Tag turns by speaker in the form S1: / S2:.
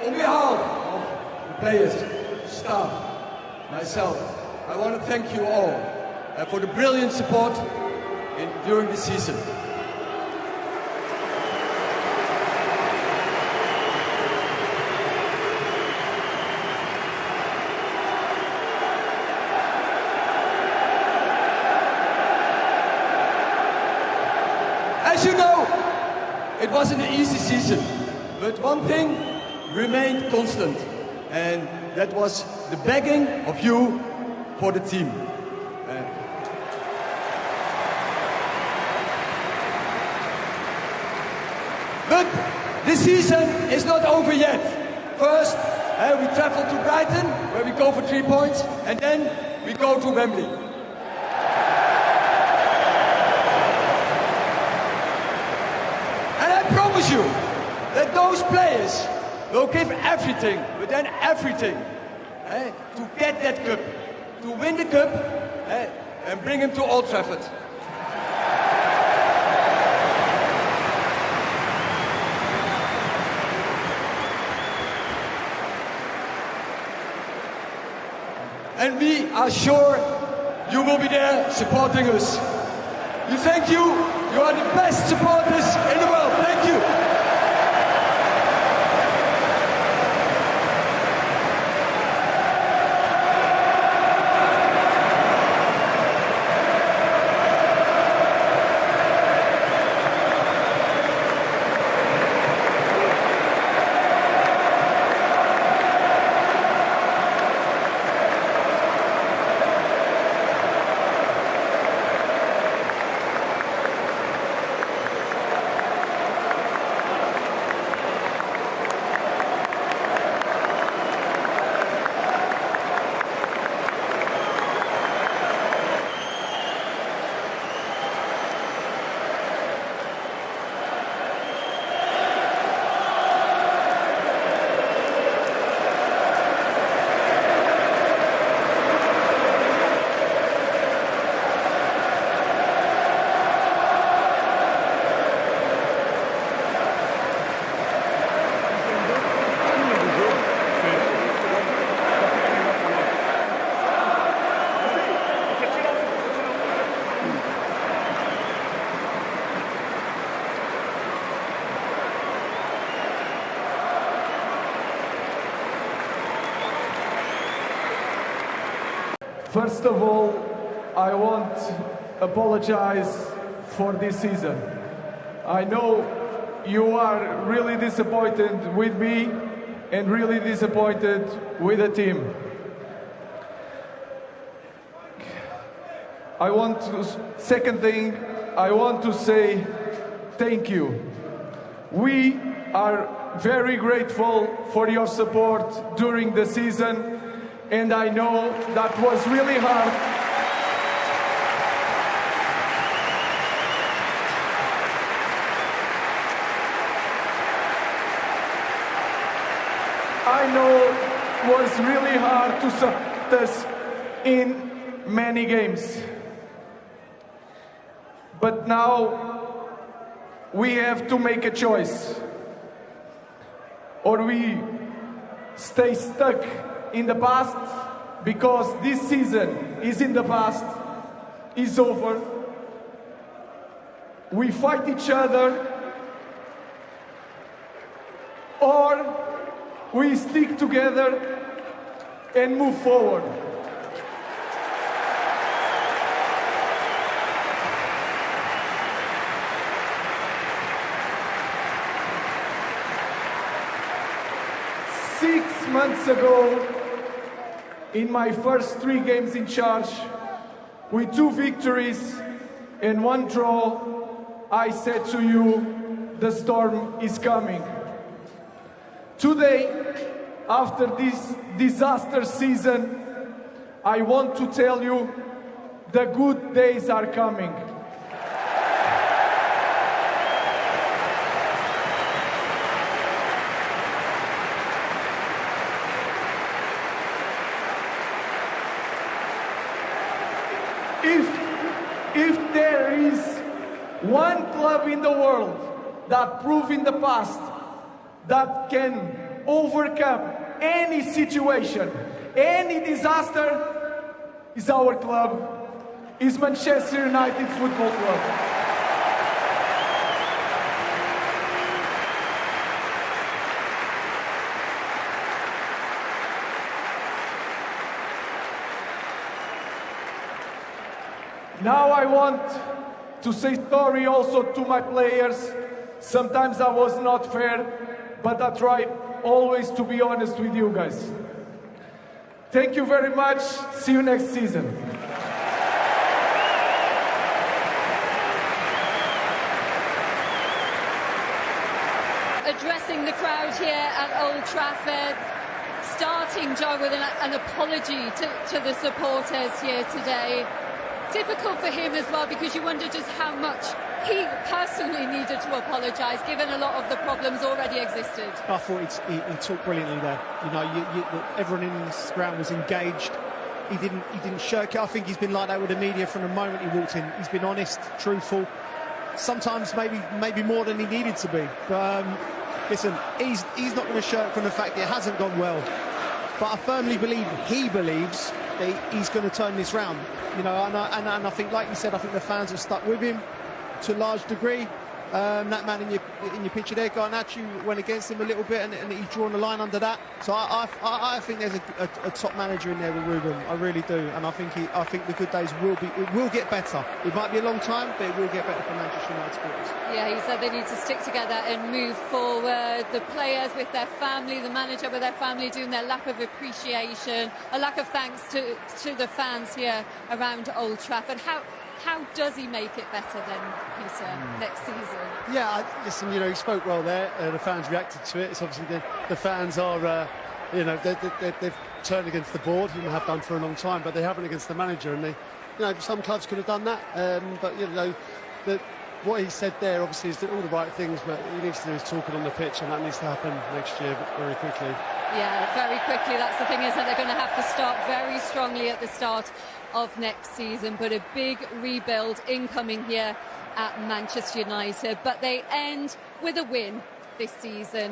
S1: On behalf of the players, staff, myself, I want to thank you all for the brilliant support during the season. As you know, it wasn't an easy season, but one thing remained constant, and that was the begging of you for the team. But the season is not over yet. First, we travel to Brighton, where we go for 3 points, and then we go to Wembley. I promise you that those players will give everything, but then everything, to get that cup, to win the cup, and bring him to Old Trafford. And we are sure you will be there supporting us. We thank you. You are the best supporters in the world. Thank you.
S2: First of all, I want to apologize for this season. I know you are really disappointed with me and really disappointed with the team. Second thing, I want to say thank you. We are very grateful for your support during the season, and I know that was really hard. I know it was really hard to support us in many games. But now we have to make a choice. Or we stay stuck in the past, because this season is in the past, is over. We fight each other, or we stick together and move forward. Six months ago, in my first 3 games in charge, with 2 victories and 1 draw, I said to you, the storm is coming. Today, after this disaster season, I want to tell you, the good days are coming. If there is one club in the world that proved in the past that can overcome any situation, any disaster, is our club, is Manchester United Football Club. Now I want to say sorry also to my players. Sometimes I was not fair, but I tried always to be honest with you guys. Thank you very much. See you next season.
S3: Addressing the crowd here at Old Trafford, starting, Joe, with an apology to the supporters here today. Difficult for him as well, because you wonder just how much he personally needed to apologise, given a lot of the problems already existed.
S4: I thought he talked brilliantly there. You know, everyone in this ground was engaged. He didn't shirk it. I think he's been like that with the media from the moment he walked in. He's been honest, truthful. Sometimes maybe more than he needed to be. But listen, he's not going to shirk from the fact that it hasn't gone well. But I firmly believe he believes that he's going to turn this round. You know, and I think, like you said, I think the fans have stuck with him to a large degree. That man in your picture there, Garnacho, went against him a little bit, and he's drawn a line under that. So I think there's a top manager in there with Ruben. I really do, and I think the good days will get better. It might be a long time, but it will get better for Manchester United supporters.
S3: Yeah, he said they need to stick together and move forward. The players with their family, the manager with their family, doing their lap of appreciation, a lack of thanks to the fans here around Old Trafford. How does he make it better then, Peter, next season?
S5: Yeah, listen, you know, he spoke well there. The fans reacted to it. It's obviously the fans are, you know, they've turned against the board and have done for a long time, but they haven't against the manager. And they, you know, some clubs could have done that. But you know, what he said there obviously is all the right things, but he needs to do is talking on the pitch, and that needs to happen next year very quickly. Yeah,
S3: very quickly. That's the thing, isn't it? They're going to have to start very strongly at the start of next season, but a big rebuild incoming here at Manchester United. But they end with a win this season.